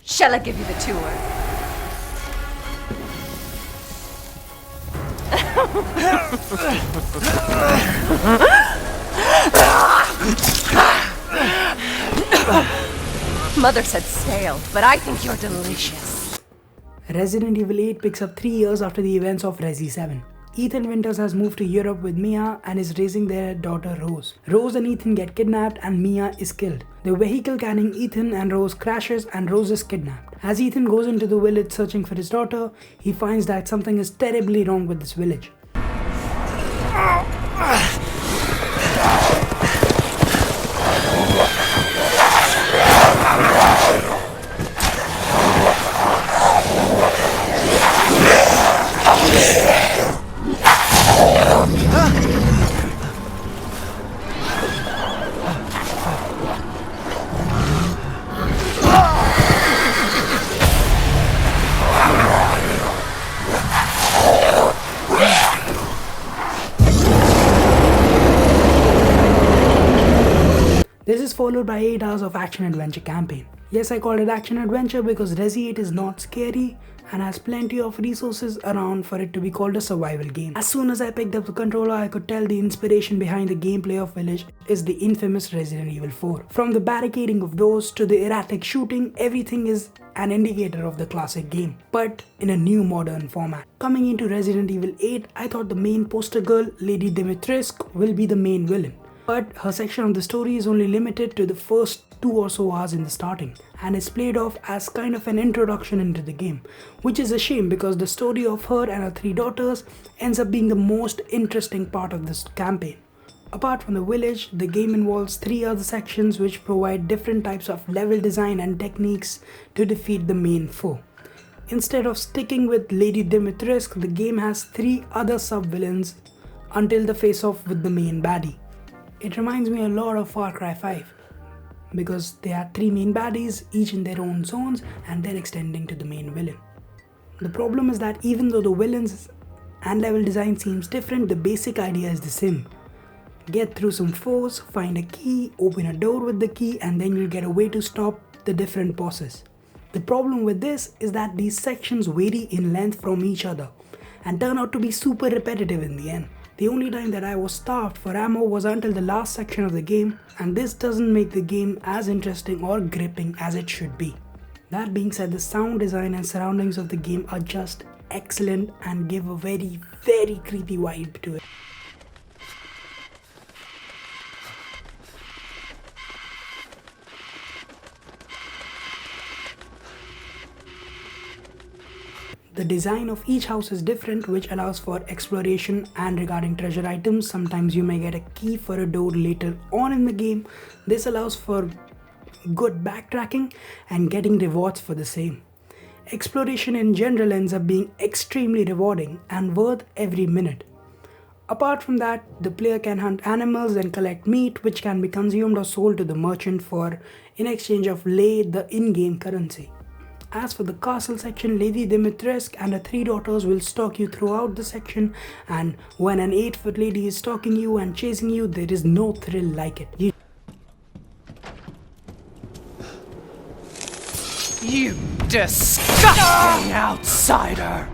Shall I give you the tour? Mother said stale, but I think you're delicious. Resident Evil 8 picks up 3 years after the events of Resi 7. Ethan Winters has moved to Europe with Mia and is raising their daughter Rose. Rose and Ethan get kidnapped and Mia is killed. The vehicle carrying Ethan and Rose crashes and Rose is kidnapped. As Ethan goes into the village searching for his daughter, he finds that something is terribly wrong with this village. This is followed by 8 hours of action-adventure campaign. Yes, I called it action-adventure because Resi 8 is not scary and has plenty of resources around for it to be called a survival game. As soon as I picked up the controller, I could tell the inspiration behind the gameplay of Village is the infamous Resident Evil 4. From the barricading of doors to the erratic shooting, everything is an indicator of the classic game, but in a new modern format. Coming into Resident Evil 8, I thought the main poster girl, Lady Dimitrescu, will be the main villain. But her section of the story is only limited to the first 2 or so hours in the starting and is played off as kind of an introduction into the game, which is a shame because the story of her and her 3 daughters ends up being the most interesting part of this campaign. Apart from the village, the game involves 3 other sections which provide different types of level design and techniques to defeat the main foe. Instead of sticking with Lady Dimitrescu, the game has 3 other sub-villains until the face-off with the main baddie. It reminds me a lot of Far Cry 5 because they had 3 main baddies, each in their own zones and then extending to the main villain. The problem is that even though the villains and level design seems different, the basic idea is the same. Get through some foes, find a key, open a door with the key, and then you'll get a way to stop the different bosses. The problem with this is that these sections vary in length from each other and turn out to be super repetitive in the end. The only time that I was starved for ammo was until the last section of the game, and this doesn't make the game as interesting or gripping as it should be. That being said, the sound design and surroundings of the game are just excellent and give a very, very creepy vibe to it. The design of each house is different, which allows for exploration, and regarding treasure items, sometimes you may get a key for a door later on in the game. This allows for good backtracking and getting rewards for the same. Exploration in general ends up being extremely rewarding and worth every minute. Apart from that, the player can hunt animals and collect meat, which can be consumed or sold to the merchant in exchange of lei, the in-game currency. As for the castle section, Lady Dimitrescu and her 3 daughters will stalk you throughout the section, and when an 8-foot lady is stalking you and chasing you, there is no thrill like it. You disgusting outsider!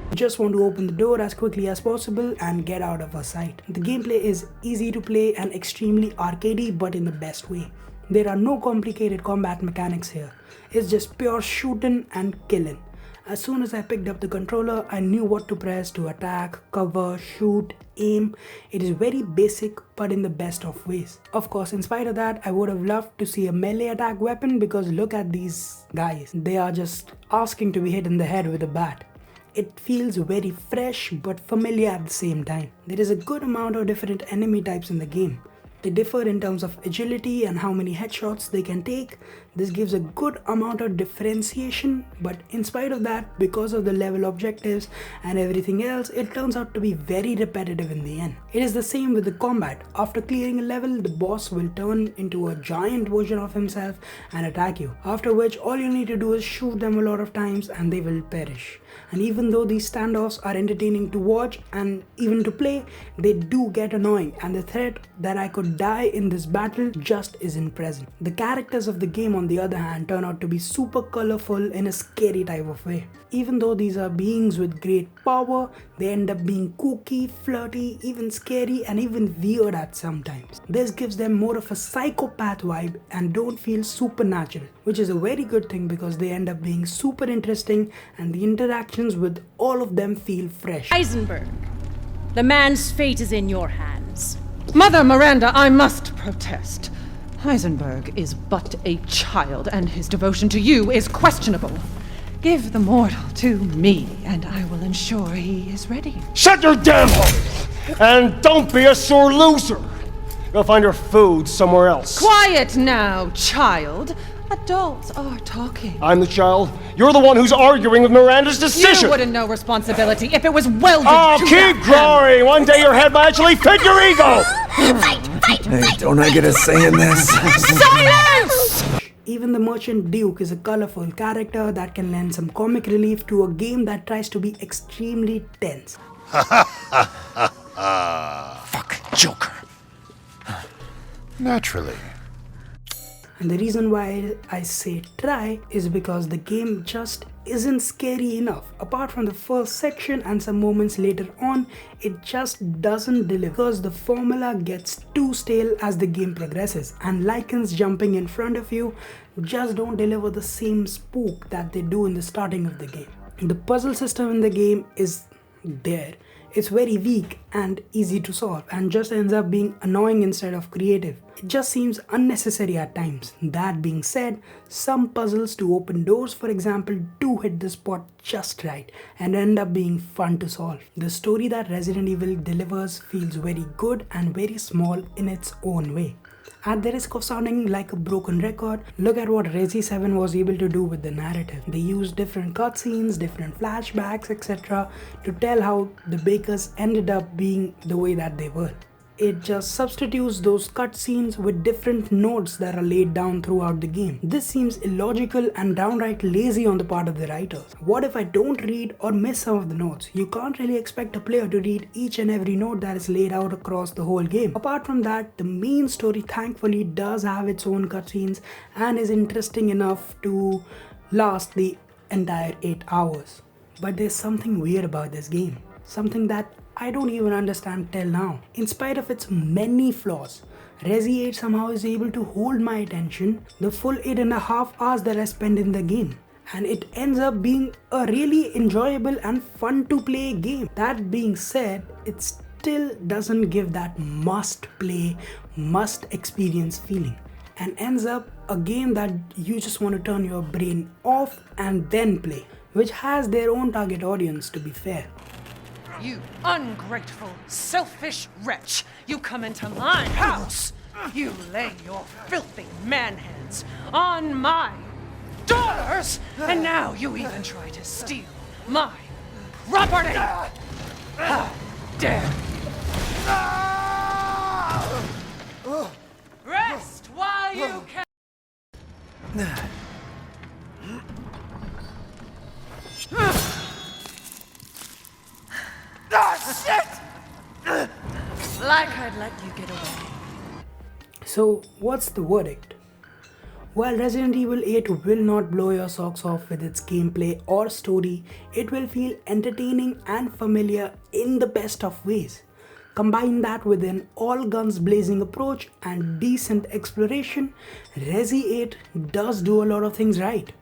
You just want to open the door as quickly as possible and get out of her sight. The gameplay is easy to play and extremely arcadey, but in the best way. There are no complicated combat mechanics here. It's just pure shooting and killing. As soon as I picked up the controller, I knew what to press to attack, cover, shoot, aim. It is very basic, but in the best of ways. Of course, in spite of that, I would have loved to see a melee attack weapon because look at these guys. They are just asking to be hit in the head with a bat. It feels very fresh but familiar at the same time. There is a good amount of different enemy types in the game. They differ in terms of agility and how many headshots they can take. This gives a good amount of differentiation, but in spite of that, because of the level objectives and everything else, it turns out to be very repetitive in the end. It is the same with the combat. After clearing a level, the boss will turn into a giant version of himself and attack you, after which all you need to do is shoot them a lot of times and they will perish. And even though these standoffs are entertaining to watch and even to play, they do get annoying, and the threat that I could die in this battle just isn't present. The characters of the game, on the other hand, turn out to be super colorful in a scary type of way. Even though these are beings with great power, they end up being kooky, flirty, even scary, and even weird at some times. This gives them more of a psychopath vibe and don't feel supernatural, which is a very good thing because they end up being super interesting and the interactions with all of them feel fresh. Heisenberg, the man's fate is in your hands. Mother Miranda, I must protest. Heisenberg is but a child, and his devotion to you is questionable. Give the mortal to me, and I will ensure he is ready. Shut your damn hole! And don't be a sore loser! Go find your food somewhere else. Quiet now, child. Adults are talking. I'm the child. You're the one who's arguing with Miranda's decision! You wouldn't know responsibility if it was welded Oh, to keep that growing! One day your head might actually fit your ego! Hey, don't I get a say in this? Silence! Even the Merchant Duke is a colorful character that can lend some comic relief to a game that tries to be extremely tense. Fuck, Joker. Naturally. And the reason why I say try is because the game just isn't scary enough. Apart from the first section and some moments later on, it just doesn't deliver because the formula gets too stale as the game progresses, and lichens jumping in front of you just don't deliver the same spook that they do in the starting of the game. The puzzle system in the game is there. It's very weak and easy to solve and just ends up being annoying instead of creative. It just seems unnecessary at times. That being said, some puzzles to open doors, for example, do hit the spot just right and end up being fun to solve. The story that Resident Evil delivers feels very good and very small in its own way. At the risk of sounding like a broken record, look at what Resi 7 was able to do with the narrative. They used different cutscenes, different flashbacks, etc. to tell how the bakers ended up being the way that they were. It just substitutes those cutscenes with different notes that are laid down throughout the game. This seems illogical and downright lazy on the part of the writers. What if I don't read or miss some of the notes? You can't really expect a player to read each and every note that is laid out across the whole game. Apart from that, the main story thankfully does have its own cutscenes and is interesting enough to last the entire 8 hours. But there's something weird about this game. Something that I don't even understand till now. In spite of its many flaws, Resi 8 somehow is able to hold my attention the full 8.5 hours that I spend in the game. And it ends up being a really enjoyable and fun to play game. That being said, it still doesn't give that must play, must experience feeling. And ends up a game that you just want to turn your brain off and then play. Which has their own target audience, to be fair. You ungrateful, selfish wretch! You come into my house! You lay your filthy man hands on my daughters! And now you even try to steal my property! How dare you! Rest while you can! Like I'd let you get away. So what's the verdict? While Resident Evil 8 will not blow your socks off with its gameplay or story, it will feel entertaining and familiar in the best of ways. Combine that with an all guns blazing approach and decent exploration, Resi 8 does do a lot of things right.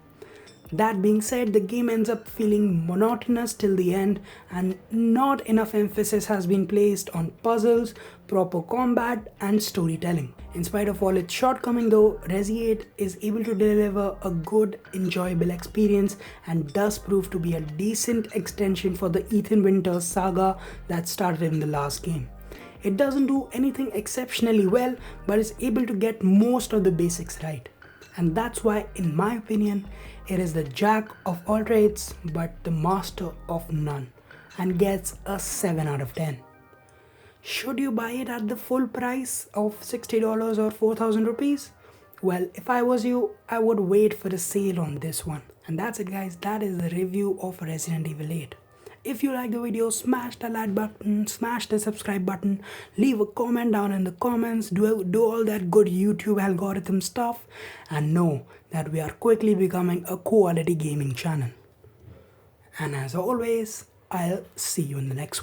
That being said, the game ends up feeling monotonous till the end and not enough emphasis has been placed on puzzles, proper combat and storytelling. In spite of all its shortcomings though, Resi 8 is able to deliver a good, enjoyable experience and does prove to be a decent extension for the Ethan Winters saga that started in the last game. It doesn't do anything exceptionally well, but is able to get most of the basics right. And that's why, in my opinion, it is the jack of all trades but the master of none and gets a 7 out of 10. Should you buy it at the full price of $60 or 4,000 rupees? Well, if I was you, I would wait for a sale on this one. And that's it guys, that is the review of Resident Evil 8. If you like the video, smash the like button, smash the subscribe button, leave a comment down in the comments, do all that good YouTube algorithm stuff, and know that we are quickly becoming a quality gaming channel. And as always, I'll see you in the next one.